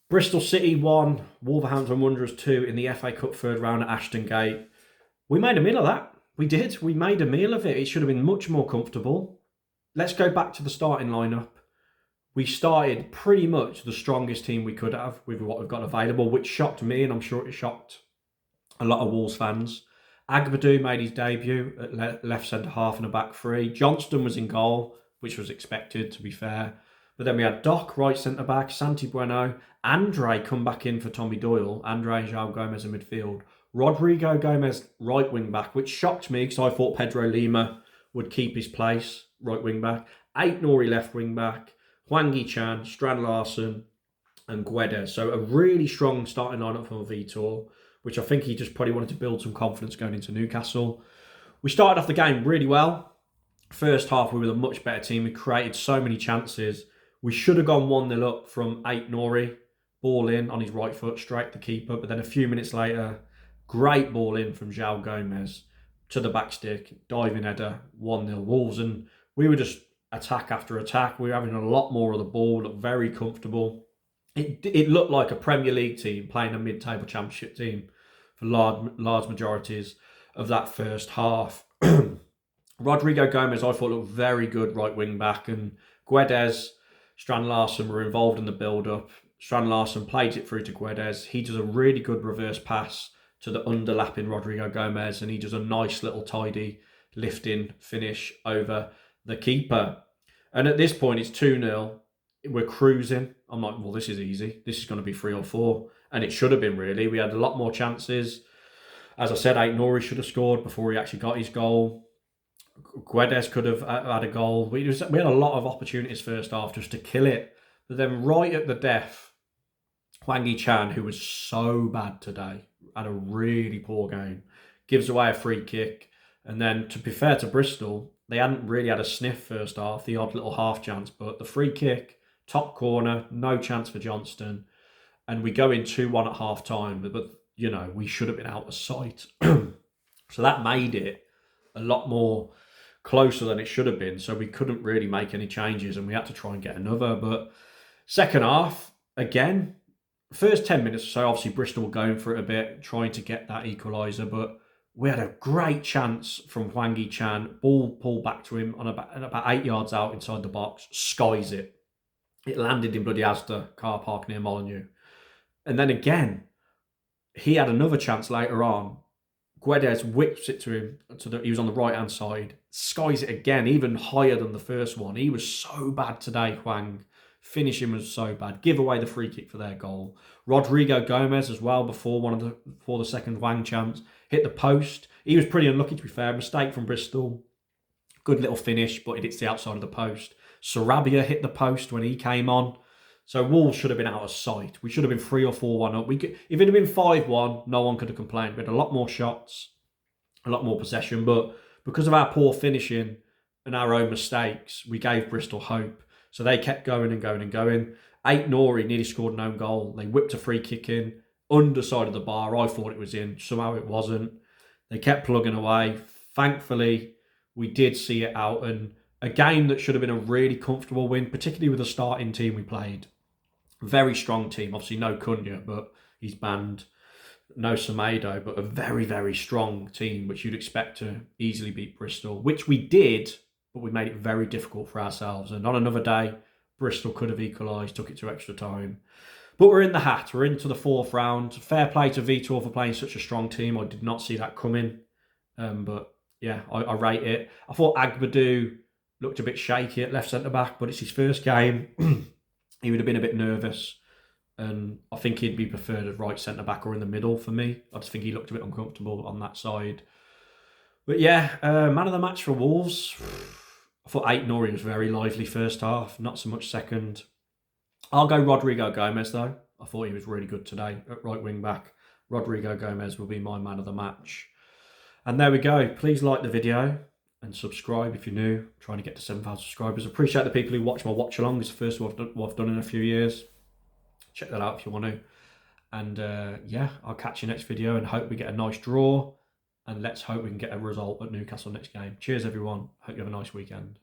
Bristol City 1, Wolverhampton Wanderers 2 in the FA Cup third round at Ashton Gate. We made a meal of that. We did. We made a meal of it. It should have been much more comfortable. Let's go back to the starting lineup. We started pretty much the strongest team we could have with what we've got available, which shocked me, and I'm sure it shocked a lot of Wolves fans. Agbadou made his debut at left centre half and a back three. Johnston was in goal, which was expected, to be fair. But then we had Doc, right centre back, Santi Bueno, Andre come back in for Tommy Doyle, Andre and João Gomez in midfield. Rodrigo Gomez, right wing back, which shocked me because I thought Pedro Lima would keep his place, right wing back. Aït-Nouri left wing back, Hwang Hee-chan, Strand Larsen, and Guedes. So a really strong starting lineup for Vitor, which I think he just probably wanted to build some confidence going into Newcastle. We started off the game really well. First half, we were a much better team. We created so many chances. We should have gone 1-0 up from Aït-Nouri. Ball in on his right foot, straight to the keeper. But then a few minutes later, great ball in from João Gomez to the back stick, diving header, 1-0 Wolves. And we were just attack after attack. We were having a lot more of the ball, looked very comfortable. It looked like a Premier League team playing a mid-table championship team for large majorities of that first half. Rodrigo Gomez, I thought, looked very good right wing back, and Guedes, Strand Larsen were involved in the build-up. Strand Larsen plays it through to Guedes. He does a really good reverse pass to the underlapping Rodrigo Gomez, and he does a nice little tidy lifting finish over the keeper. And at this point, it's 2-0. We're cruising. I'm like, well, this is easy. This is going to be 3 or 4. And it should have been, really. We had a lot more chances. As I said, Aït-Nouri should have scored before he actually got his goal. Guedes could have had a goal. We had a lot of opportunities first half just to kill it. But then right at the death, Hwang Hee-chan, who was so bad today, had a really poor game, gives away a free kick. And then, to be fair to Bristol, they hadn't really had a sniff first half, the odd little half chance. But the free kick, top corner, no chance for Johnston. And we go in 2-1 at half time. But you know, we should have been out of sight. So that made it a lot more closer than it should have been. So we couldn't really make any changes and we had to try and get another. But second half, again, first 10 minutes or so, obviously Bristol were going for it a bit, trying to get that equaliser. But we had a great chance from Hwang Hee-chan. Ball pulled back to him on about 8 yards out inside the box. Skies it. It landed in bloody Asda car park near Molineux. And then again, he had another chance later on. Guedes whips it to him. He was on the right-hand side. Skies it again, even higher than the first one. He was so bad today, Hwang. Finishing was so bad. Give away the free kick for their goal. Rodrigo Gomez as well before the second Hwang chance. Hit the post. He was pretty unlucky, to be fair. Mistake from Bristol. Good little finish, but it hits the outside of the post. Sarabia hit the post when he came on. So Wolves should have been out of sight. We should have been 3 or 4-1 up. If it had been 5-1, no one could have complained. We had a lot more shots, a lot more possession. But because of our poor finishing and our own mistakes, we gave Bristol hope. So they kept going and going and going. Aït-Nouri nearly scored an own goal. They whipped a free kick in, underside of the bar. I thought it was in. Somehow it wasn't. They kept plugging away. Thankfully, we did see it out. And a game that should have been a really comfortable win, particularly with the starting team we played. Very strong team. Obviously, no Cunha, but he's banned. No Semedo, but a very, very strong team, which you'd expect to easily beat Bristol, which we did, but we made it very difficult for ourselves. And on another day, Bristol could have equalised, took it to extra time. But we're in the hat. We're into the 4th round. Fair play to Vitor for playing such a strong team. I did not see that coming. But yeah, I rate it. I thought Agbadou looked a bit shaky at left centre-back, but it's his first game. He would have been a bit nervous, and I think he'd be preferred as right centre-back or in the middle for me. I just think he looked a bit uncomfortable on that side. But yeah, man of the match for Wolves. I thought Aït-Nouri was very lively first half, not so much second. I'll go Rodrigo Gomez, though. I thought he was really good today at right wing-back. Rodrigo Gomez will be my man of the match. And there we go. Please like the video and subscribe if you're new. I'm trying to get to 7,000 subscribers. Appreciate the people who watch my watch along. It's the first one I've done in a few years. Check that out if you want to. And yeah, I'll catch you next video and hope we get a nice draw. And let's hope we can get a result at Newcastle next game. Cheers, everyone. Hope you have a nice weekend.